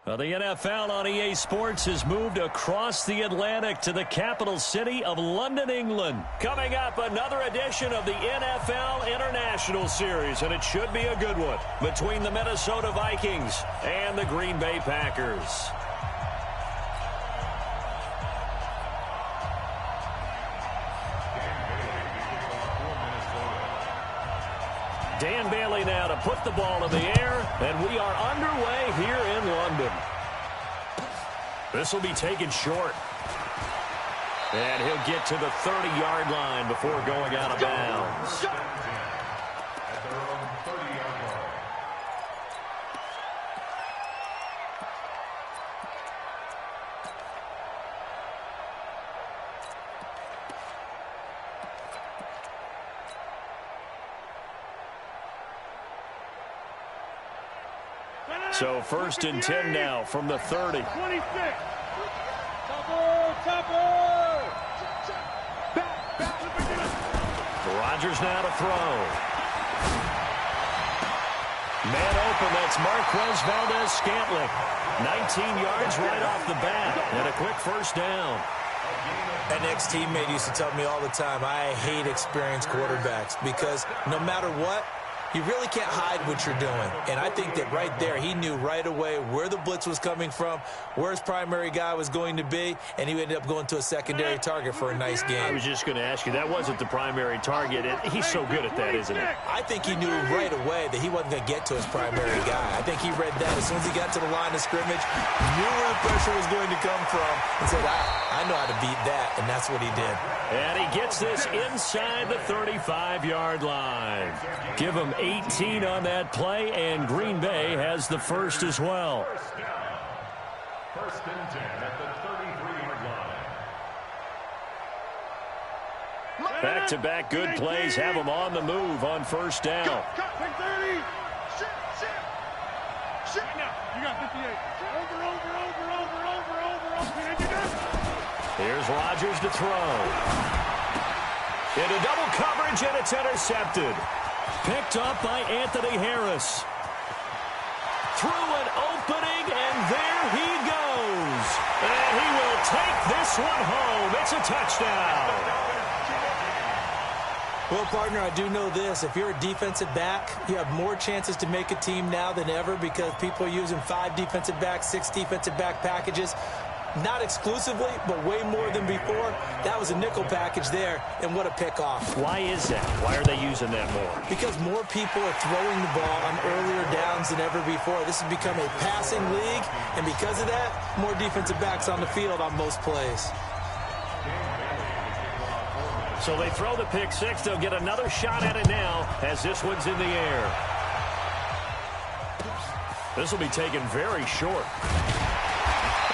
Well, the NFL on EA Sports has moved across the Atlantic to the capital city of London, England. Coming up, another edition of the NFL International Series, and it should be a good one, between the Minnesota Vikings and the Green Bay Packers. Dan Bailey now to put the ball in the air, and we are underway here in London. This will be taken short. And he'll get to the 30-yard line before going out of bounds. So 1st and 10 now from the 30. 26. Rodgers now to throw. Man open, that's Marquez Valdes-Scantling. 19 yards right off the bat, and a quick first down. An ex-teammate used to tell me all the time, I hate experienced quarterbacks because no matter what, you really can't hide what you're doing. And I think that right there, he knew right away where the blitz was coming from, where his primary guy was going to be, and he ended up going to a secondary target for a nice game. I was just going to ask you, that wasn't the primary target. He's so good at that, isn't he? I think he knew right away that he wasn't going to get to his primary guy. I think he read that as soon as he got to the line of scrimmage, knew where the pressure was going to come from, and said, I know how to beat that, and that's what he did. And he gets this inside the 35-yard line. Give him 18 on that play, and Green Bay has the first as well. First and 10 at the 33-yard line. Back-to-back good plays have him on the move on first down. Cut, 30. Shit. Now, you got 58. Over. Here's Rodgers to throw. Into double coverage, and it's intercepted. Picked up by Anthony Harris. Through an opening, and there he goes. And he will take this one home. It's a touchdown. Well, partner, I do know this. If you're a defensive back, you have more chances to make a team now than ever because people are using 5 defensive backs, 6 defensive back packages. Not exclusively, but way more than before. That was a nickel package there, and what a pickoff. Why is that? Why are they using that more? Because more people are throwing the ball on earlier downs than ever before. This has become a passing league, and because of that, more defensive backs on the field on most plays. So they throw the pick six. They'll get another shot at it now as this one's in the air. This will be taken very short.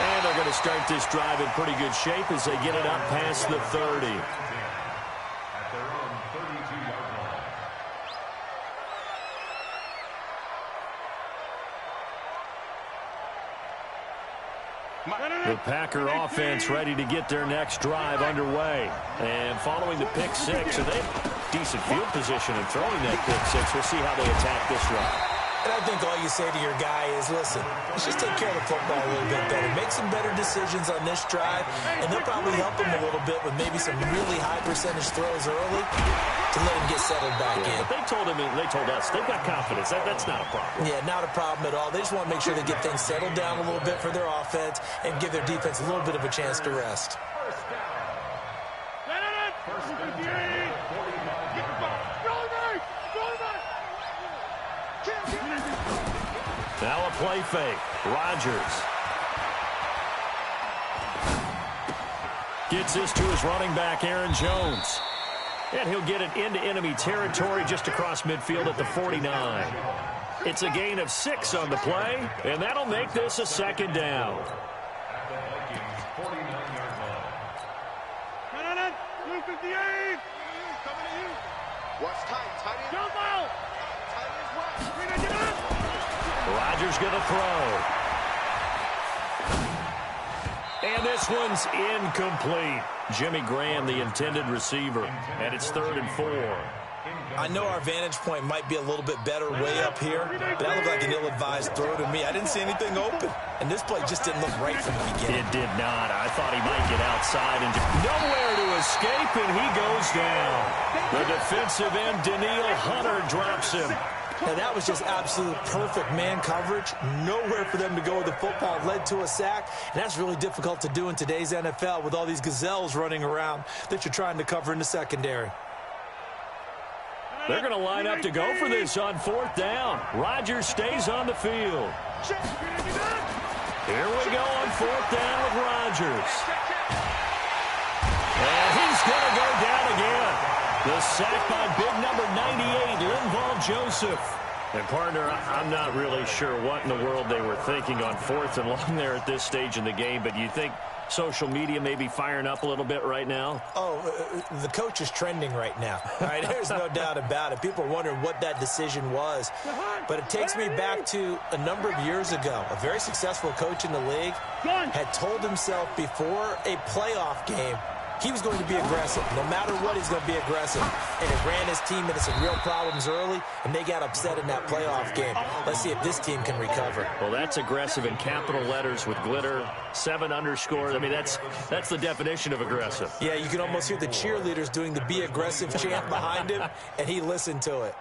And they're going to start this drive in pretty good shape as they get it up past the 30. At their own 32-yard line. The Packer offense ready to get their next drive underway. And following the pick six, and they have decent field position in throwing that pick six. We'll see how they attack this drive. And I think all you say to your guy is, listen, let's just take care of the football a little bit better. Make some better decisions on this drive, and they'll probably help him a little bit with maybe some really high percentage throws early to let him get settled back in. But they told us they've got confidence. That's not a problem. Yeah, not a problem at all. They just want to make sure they get things settled down a little bit for their offense and give their defense a little bit of a chance to rest. First down. First and 10 at the 45-yard line. Now a play fake. Rodgers gets this to his running back, Aaron Jones. And he'll get it into enemy territory just across midfield at the 49. It's a gain of 6 on the play, and that'll make this a second down. At the Vikings' 49-yard line. 258. Coming to you. Watch tight end. Jump out. Tight end well. Rodgers going to throw. And this one's incomplete. Jimmy Graham, the intended receiver. And it's 3rd and 4. I know our vantage point might be a little bit better way up here, but that looked like an ill-advised throw to me. I didn't see anything open, and this play just didn't look right from the beginning. It did not. I thought he might get outside and nowhere to escape, and he goes down. The defensive end, Danielle Hunter, drops him. And that was just absolute perfect man coverage. Nowhere for them to go with the football. Led to a sack, and that's really difficult to do in today's NFL with all these gazelles running around that you're trying to cover in the secondary. They're going to line up to go for this on 4th down. Rodgers stays on the field. Here we go on 4th down with Rodgers. And he's going to go down again. The sack by big number 98, Linval Joseph. And, partner, I'm not really sure what in the world they were thinking on 4th and long there at this stage in the game, but you think social media may be firing up a little bit right now? Oh, the coach is trending right now. All right, there's no doubt about it. People are wondering what that decision was. But it takes me back to a number of years ago. A very successful coach in the league had told himself before a playoff game he was going to be aggressive. No matter what, he's going to be aggressive. And it ran his team into some real problems early, and they got upset in that playoff game. Let's see if this team can recover. Well, that's aggressive in capital letters with glitter, 7 underscores. I mean, that's the definition of aggressive. Yeah, you can almost hear the cheerleaders doing the be aggressive chant behind him, and he listened to it.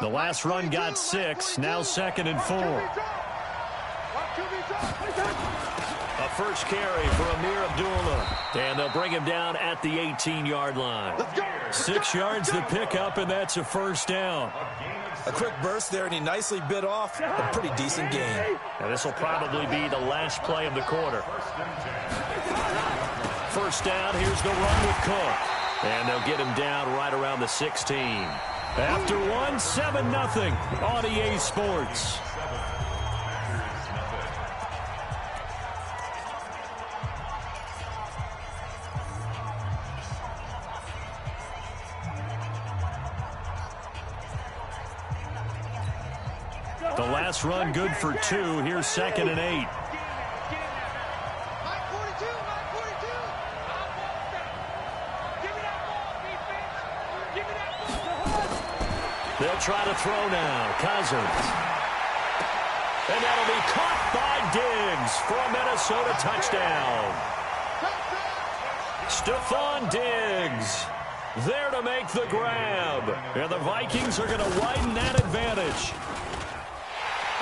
The last run got 6, now 2nd and 4. A first carry for Amir Abdullah. And they'll bring him down at the 18-yard line. 6 yards to pick up, and that's a 1st down. A quick burst there, and he nicely bit off a pretty decent gain. And this will probably be the last play of the quarter. 1st down, here's the run with Cook. And they'll get him down right around the 16. After 1, 7-0 on EA Sports. The last run good for 2. Here's 2nd and 8. They'll try to throw now. Cousins. And that'll be caught by Diggs for a Minnesota touchdown. Stephon Diggs there to make the grab. And the Vikings are going to widen that advantage.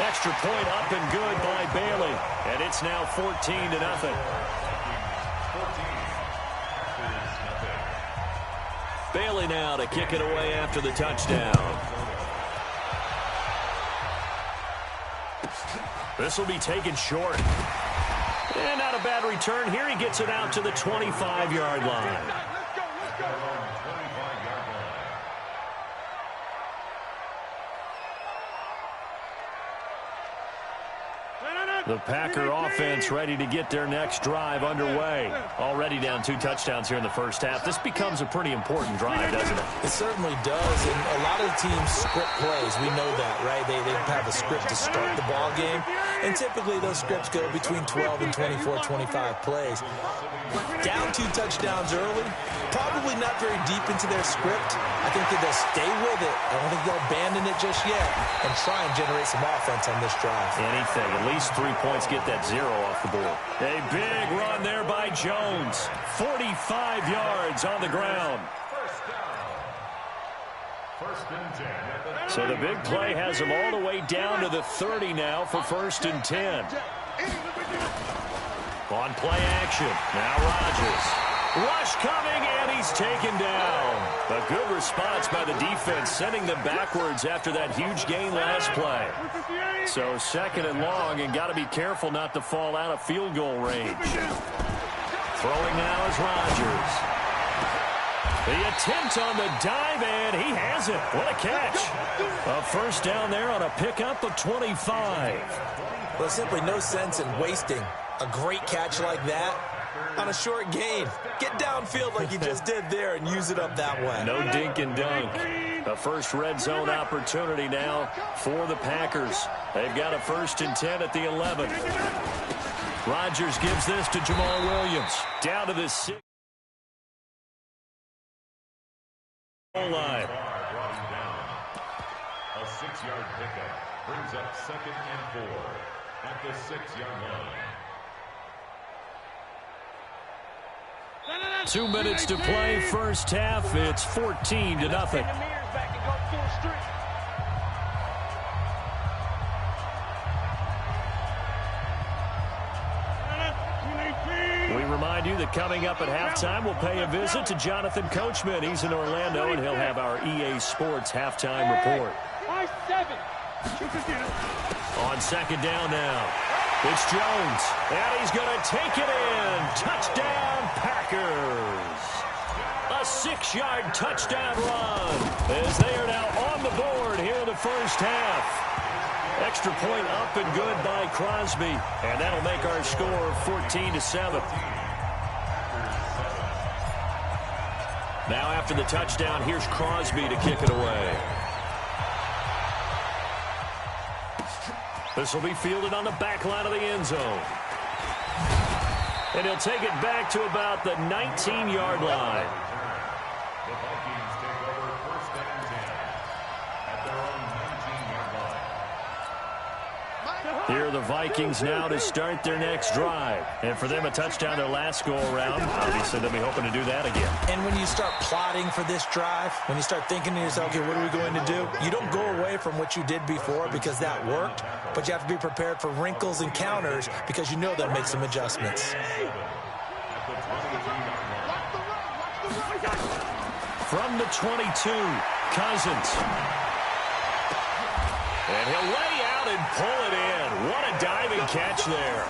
Extra point up and good by Bailey. And it's now 14-0. Bailey now to kick it away after the touchdown. This will be taken short. And not a bad return here. He gets it out to the 25-yard line. The Packer offense ready to get their next drive underway. Already down 2 touchdowns here in the first half. This becomes a pretty important drive, doesn't it? It certainly does, and a lot of the teams script plays. We know that, right? They have a script to start the ball game, and typically those scripts go between 12 and 24, 25 plays. Down 2 touchdowns early, probably not very deep into their script. I think that they'll stay with it. I don't think they'll abandon it just yet and try and generate some offense on this drive. Anything, at least 3 points, get that 0 off the board. A big run there by Jones. 45 yards on the ground. So the big play has him all the way down to the 30 now for 1st and 10. On play action. Now Rodgers. Rush coming, and he's taken down. A good response by the defense, sending them backwards after that huge gain last play. So 2nd and long, and got to be careful not to fall out of field goal range. Throwing now is Rodgers. The attempt on the dive, and he has it. What a catch. A 1st down there on a pickup of 25. Well, there's simply no sense in wasting a great catch like that on a short gain. Get downfield like you just did there and use it up that way. No dink and dunk. A first red zone opportunity now for the Packers. They've got a 1st and 10 at the 11. Rodgers gives this to Jamal Williams. Down to the 6. Goal line. A 6-yard pickup brings up 2nd and 4 at the 6-yard line. 2 minutes to play, first half. It's 14-0. We remind you that coming up at halftime, we'll pay a visit to Jonathan Coachman. He's in Orlando, and he'll have our EA Sports halftime report. On second down now, it's Jones, and he's going to take it in. Touchdown, Packers. A 6-yard touchdown run as they are now on the board here in the first half. Extra point up and good by Crosby, and that'll make our score 14-7. Now after the touchdown, here's Crosby to kick it away. This will be fielded on the back line of the end zone. And he'll take it back to about the 19-yard line. The Vikings take over 1st and 10 at their own 19-yard line. Here are the Vikings now to start their next drive. And for them, a touchdown their last go-around. Obviously, they'll be hoping to do that again. And when you start plotting for this drive, when you start thinking to yourself, okay, what are we going to do? You don't go away from what you did before because that worked, but you have to be prepared for wrinkles and counters because you know they'll make some adjustments. From the 22, Cousins. And he'll lay out and pull it in. What a diving catch there.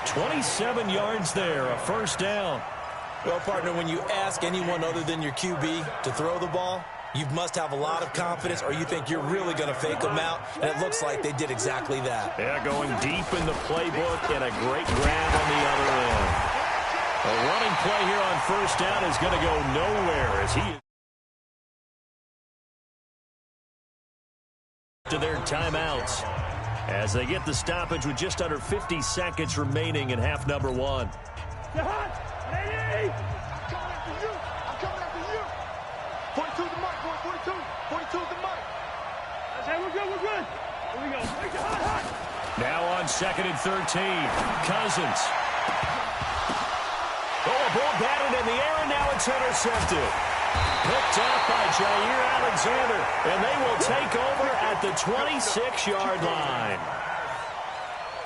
27 yards there, a first down. Well, partner, when you ask anyone other than your QB to throw the ball, you must have a lot of confidence or you think you're really going to fake them out, and it looks like they did exactly that. Yeah, going deep in the playbook and a great grab on the other end. A running play here on first down is going to go nowhere as he to their timeouts as they get the stoppage with just under 50 seconds remaining in half number 1. I'm coming after you. 42 the mark, boy. 42. 42 the mark. We're good. Here we go. Hot. Now on 2nd and 13, Cousins. Oh, a ball batted in the air, and now it's intercepted. Picked up by Jair Alexander, and they will take over at the 26-yard line.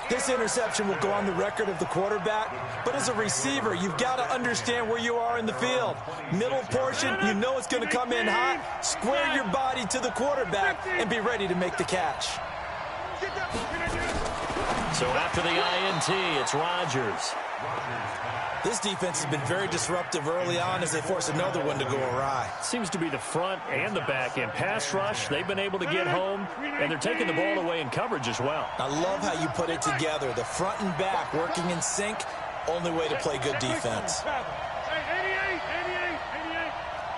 This interception will go on the record of the quarterback, but as a receiver, you've got to understand where you are in the field. Middle portion, you know it's going to come in hot. Square your body to the quarterback and be ready to make the catch. So after the INT, it's Rodgers. This defense has been very disruptive early on as they force another one to go awry. Seems to be the front and the back end. Pass rush, they've been able to get home, and they're taking the ball away in coverage as well. I love how you put it together. The front and back working in sync, only way to play good defense. 88.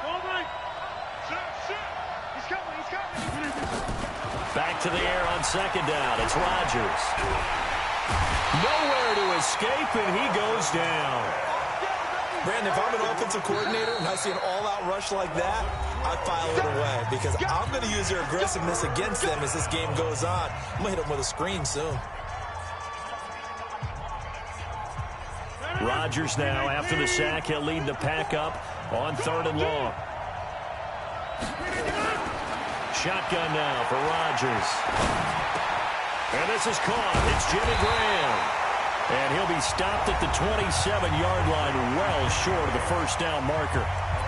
All right. He's coming. Back to the air on second down. It's Rodgers. Nowhere to escape, and he goes down. Brandon, if I'm an offensive coordinator and I see an all-out rush like that, I file it away because I'm going to use their aggressiveness against them as this game goes on. I'm going to hit them with a screen soon. Rodgers now, after the sack, he'll lead the pack up on 3rd and long. Shotgun now for Rodgers. And this is caught. It's Jimmy Graham. And he'll be stopped at the 27-yard line, well short of the first down marker.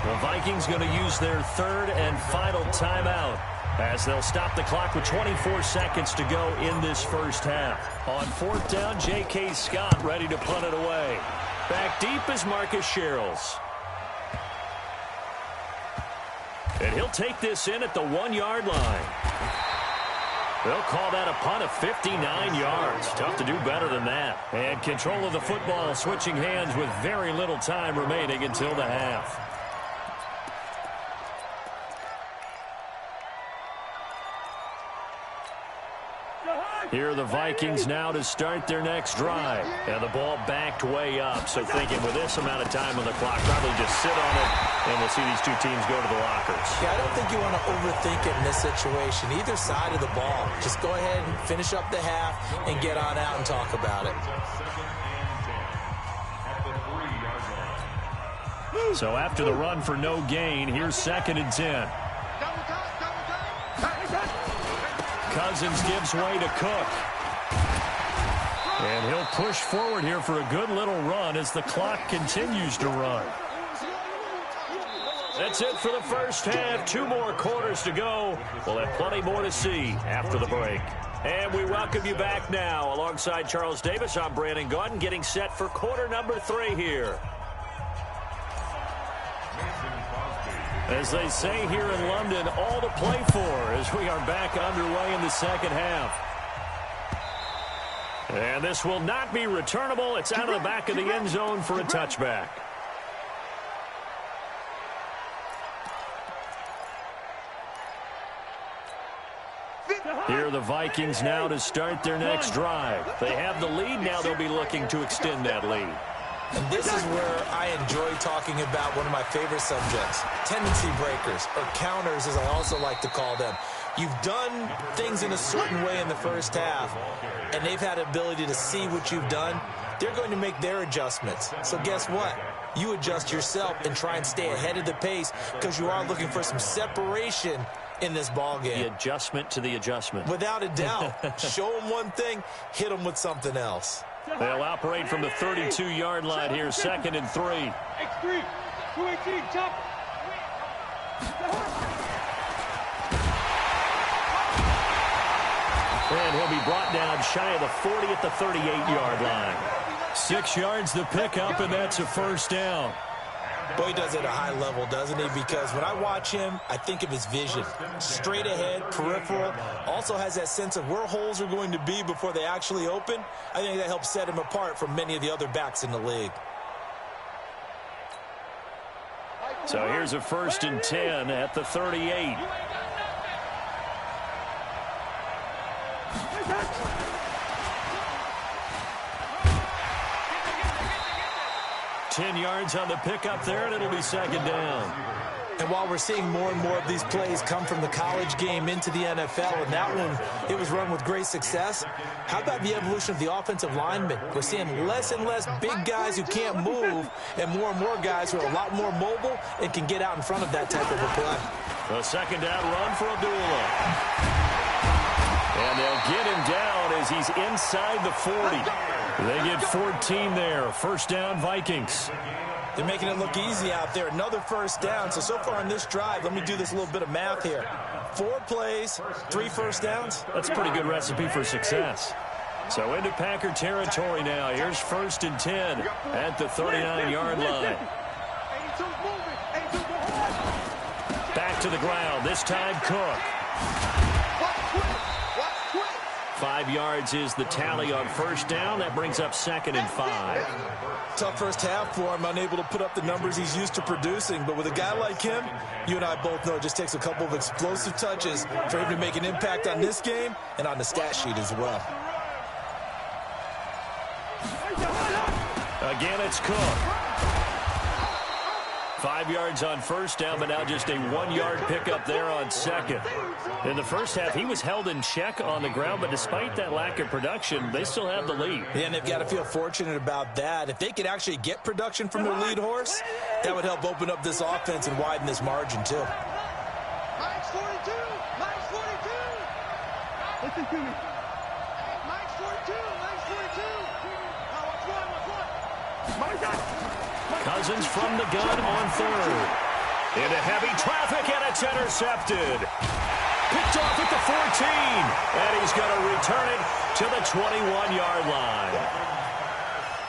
The Vikings going to use their 3rd and final timeout as they'll stop the clock with 24 seconds to go in this first half. On 4th down, J.K. Scott ready to punt it away. Back deep is Marcus Sherrills. And he'll take this in at the 1-yard line. They'll call that a punt of 59 yards. Tough to do better than that. And control of the football switching hands with very little time remaining until the half. Here are the Vikings now to start their next drive. And the ball backed way up. So thinking with this amount of time on the clock, probably just sit on it, and we'll see these two teams go to the lockers. Yeah, I don't think you want to overthink it in this situation. Either side of the ball. Just go ahead and finish up the half and get on out and talk about it. So after the run for no gain, here's 2nd and 10. Cousins gives way to Cook. And he'll push forward here for a good little run as the clock continues to run. That's it for the first half. 2 more quarters to go. We'll have plenty more to see after the break. And we welcome you back now. Alongside Charles Davis, I'm Brandon Gaudin, getting set for quarter number 3 here. As they say here in London, all to play for as we are back underway in the second half. And this will not be returnable. It's out of the back of the end zone for a touchback. Here are the Vikings now to start their next drive. They have the lead. Now they'll be looking to extend that lead. And this is where I enjoy talking about one of my favorite subjects, tendency breakers, or counters as I also like to call them. You've done things in a certain way in the first half, and they've had the ability to see what you've done. They're going to make their adjustments. So guess what? You adjust yourself and try and stay ahead of the pace because you are looking for some separation in this ball game. The adjustment to the adjustment. Without a doubt. Show them one thing, hit them with something else. They'll operate from the 32-yard line here, 2nd and 3. X3, 218, chop. And he'll be brought down shy of the 40 at the 38-yard line. 6 yards the pickup, and that's a first down. Boy, he does it at a high level, doesn't he? Because when I watch him, I think of his vision. Straight ahead, peripheral. Also has that sense of where holes are going to be before they actually open. I think that helps set him apart from many of the other backs in the league. So here's a 1st and 10 at the 38. Yards on the pickup there, and it'll be 2nd down. And while we're seeing more and more of these plays come from the college game into the NFL, and that one, it was run with great success, how about the evolution of the offensive linemen? We're seeing less and less big guys who can't move, and more guys who are a lot more mobile and can get out in front of that type of a play. A 2nd down run for Abdullah. And they'll get him down as he's inside the 40. They get 14 there. 1st down, Vikings. They're making it look easy out there. Another 1st down. So far in this drive, let me do this little bit of math here. 4 plays, 3 first downs. That's a pretty good recipe for success. So into Packer territory now. Here's 1st and 10 at the 39-yard line. Back to the ground. This time, Cook. 5 yards is the tally on 1st down. That brings up 2nd and 5. Tough first half for him, unable to put up the numbers he's used to producing. But with a guy like him, you and I both know it just takes a couple of explosive touches for him to make an impact on this game and on the stat sheet as well. Again, it's Cook. 5 yards on 1st down, but now just a 1-yard pickup there on 2nd. In the first half, he was held in check on the ground, but despite that lack of production, they still have the lead. Yeah, and they've got to feel fortunate about that. If they could actually get production from their lead horse, that would help open up this offense and widen this margin, too. Mike's 42! Mike's 42! Listen to me. Mike's 42! Mike's 42! Now watch one, watch one. Cousins from the gun on 3rd. Into heavy traffic, and it's intercepted. Picked off at the 14. And he's going to return it to the 21-yard line.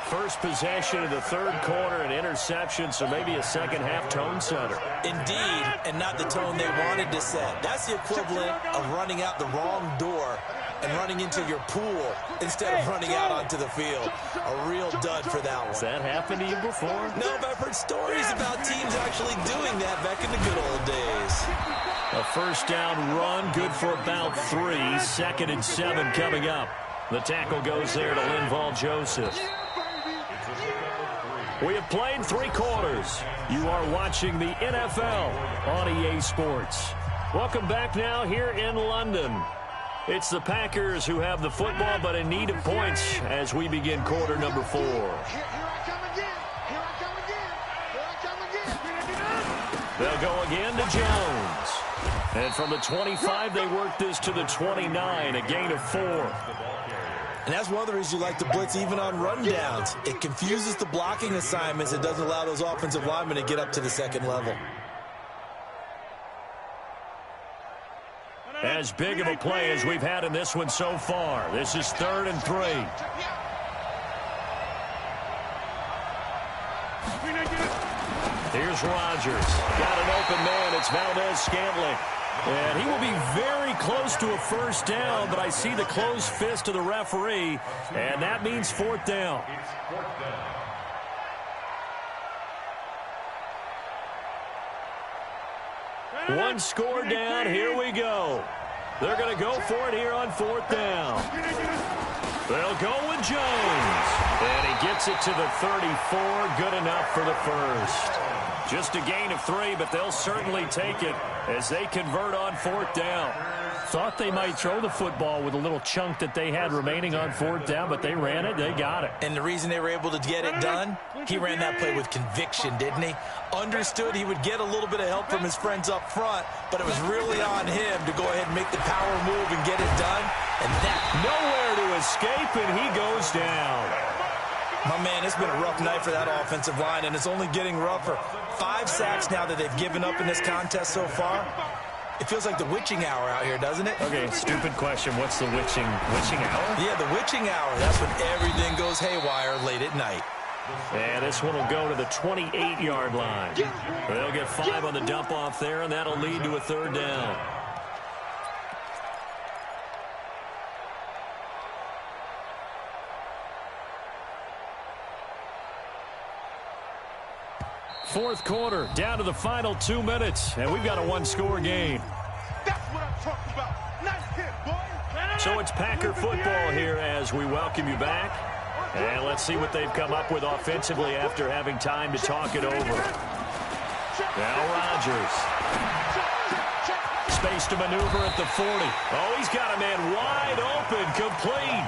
First possession of the 3rd quarter, an interception, so maybe a second-half tone setter. Indeed, and not the tone they wanted to set. That's the equivalent of running out the wrong door and running into your pool instead of running out onto the field. A real dud for that one. Has that happened to you before? No, but I've heard stories about teams actually doing that back in the good old days. A first down run, good for about 3. 2nd and 7 coming up. The tackle goes there to Linval Joseph. We have played 3 quarters. You are watching the NFL on EA Sports. Welcome back now here in London. It's the Packers who have the football, but in need of points as we begin quarter number 4. Here I come again. Here I come again. Here I come again. They'll go again to Jones. And from the 25, they work this to the 29, a gain of 4. And that's one of the reasons you like to blitz even on rundowns. It confuses the blocking assignments. It doesn't allow those offensive linemen to get up to the second level. As big of a play as we've had in this one so far. This is 3rd and 3. Here's Rodgers. Got an open man. It's Valdez-Scantling. And he will be very close to a first down, but I see the closed fist of the referee, and that means 4th down. One score down. Here we go. They're going to go for it here on 4th down. They'll go with Jones. And he gets it to the 34. Good enough for the first. Just a gain of 3, but they'll certainly take it as they convert on 4th down. Thought they might throw the football with a little chunk that they had remaining on 4th down, but they ran it. They got it. And the reason they were able to get it done, he ran that play with conviction, didn't he? Understood he would get a little bit of help from his friends up front, but it was really on him to go ahead and make the power move and get it done. And that nowhere to escape, and he goes down. My man, it's been a rough night for that offensive line, and it's only getting rougher. 5 sacks now that they've given up in this contest so far. It feels like the witching hour out here, doesn't it? Okay, stupid question. What's the witching hour? Yeah, the witching hour. That's when everything goes haywire late at night. And this one will go to the 28-yard line. They'll get 5 on the dump-off there, and that'll lead to a 3rd down. Fourth quarter, down to the final 2 minutes, and we've got a 1-score game. That's what I'm talking about. Nice hit, boy. So it's Packer football here as we welcome you back. And let's see what they've come up with offensively after having time to talk it over. Now Rodgers. Space to maneuver at the 40. Oh, he's got a man wide open, complete.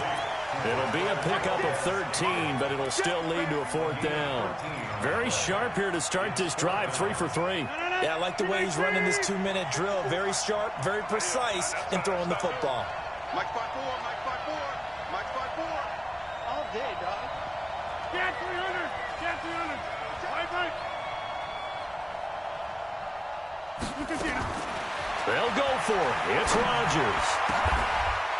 It'll be a pickup of 13, but it'll still lead to a 4th down. Very sharp here to start this drive, 3 for 3. Yeah, I like the way he's running this 2-minute drill. Very sharp, very precise in throwing the football. Mike 5-4, Mike 5-4, Mike 5-4. All day, dog. Get 300. Get 300. Mike. Look at you. They'll go for it. It's Rodgers.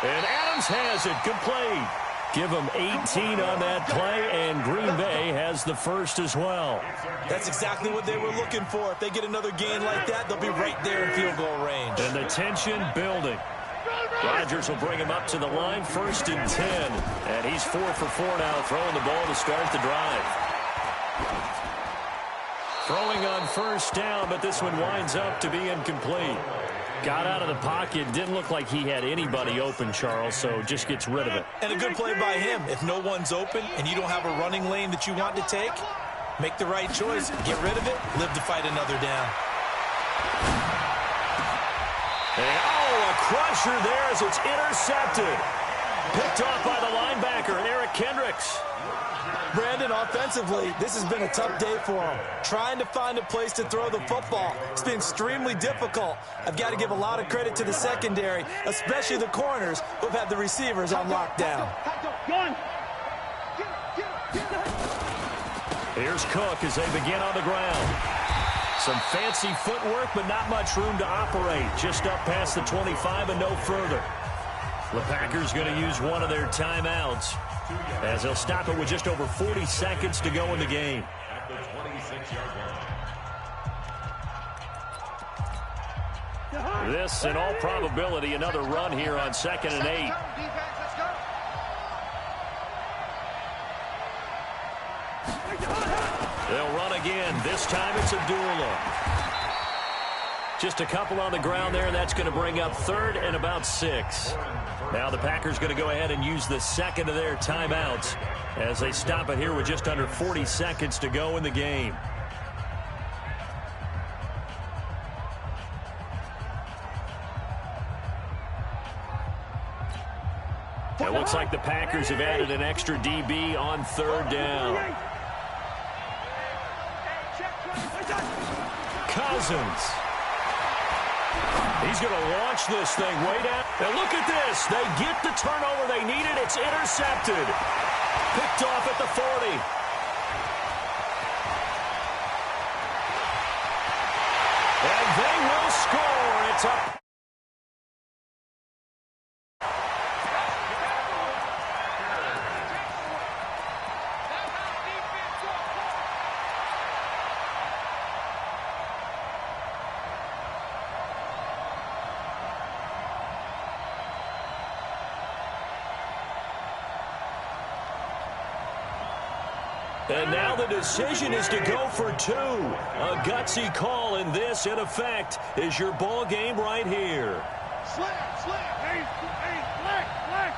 And Adams has it complete. Give them 18 on that play, and Green Bay has the first as well. That's exactly what they were looking for. If they get another gain like that, they'll be right there in field goal range. And the tension building. Rodgers will bring him up to the line, 1st and 10. And he's 4 for 4 now, throwing the ball to start the drive. Throwing on 1st down, but this one winds up to be incomplete. Got out of the pocket. Didn't look like he had anybody open, Charles, so just gets rid of it. And a good play by him. If no one's open and you don't have a running lane that you want to take, make the right choice. Get rid of it. Live to fight another down. And, oh, a crusher there as it's intercepted. Picked off by the linebacker, Eric Kendricks. Brandon, offensively, this has been a tough day for him. Trying to find a place to throw the football. It's been extremely difficult. I've got to give a lot of credit to the secondary, especially the corners who have had the receivers on lockdown. Here's Cook as they begin on the ground. Some fancy footwork, but not much room to operate. Just up past the 25 and no further. The Packers going to use one of their timeouts, as they'll stop it with just over 40 seconds to go in the game. At the 26-yard line. This, in all probability, another run here on 2nd and 8. Defense, let's go. They'll run again. This time it's Abdullah. Just a couple on the ground there, and that's going to bring up 3rd and about 6. Now the Packers going to go ahead and use the second of their timeouts as they stop it here with just under 40 seconds to go in the game. It looks like the Packers have added an extra DB on 3rd down. Cousins. He's going to launch this thing way down. And look at this. They get the turnover they needed. It's intercepted. Picked off at the 40. And they will score. It's up. And now the decision is to go for 2. A gutsy call, and this, in effect, is your ball game right here. Slam. Hey, flag.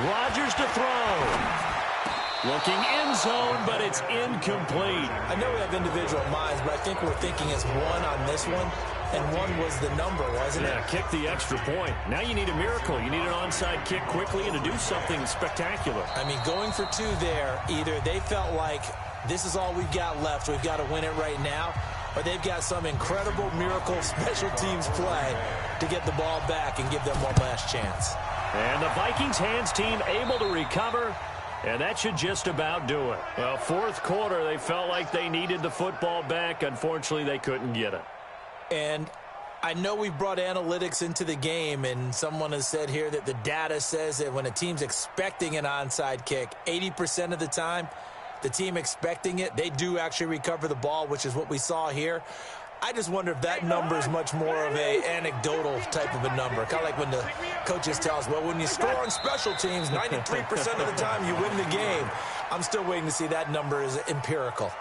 Rodgers to throw. Looking end zone, but it's incomplete. I know we have individual minds, but I think we're thinking as one on this one, and 1 was the number, wasn't it? Yeah, kick the extra point. Now you need a miracle. You need an onside kick quickly and to do something spectacular. I mean, going for 2 there, either they felt like this is all we've got left, we've got to win it right now, or they've got some incredible miracle special teams play to get the ball back and give them one last chance. And the Vikings hands team able to recover, and that should just about do it. Well, 4th quarter, they felt like they needed the football back. Unfortunately, they couldn't get it. And I know we've brought analytics into the game, and someone has said here that the data says that when a team's expecting an onside kick, 80% of the time, the team expecting it, they do actually recover the ball, which is what we saw here. I just wonder if that number is much more of a anecdotal type of a number. Kind of like when the coaches tell us, well, when you score on special teams, 93% of the time you win the game. I'm still waiting to see that number is empirical.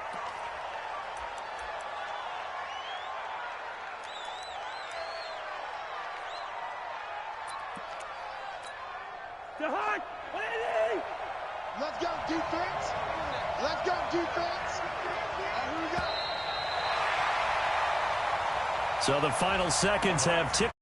Let's go, defense. Let's go, defense. Here we go. So the final seconds have ticked.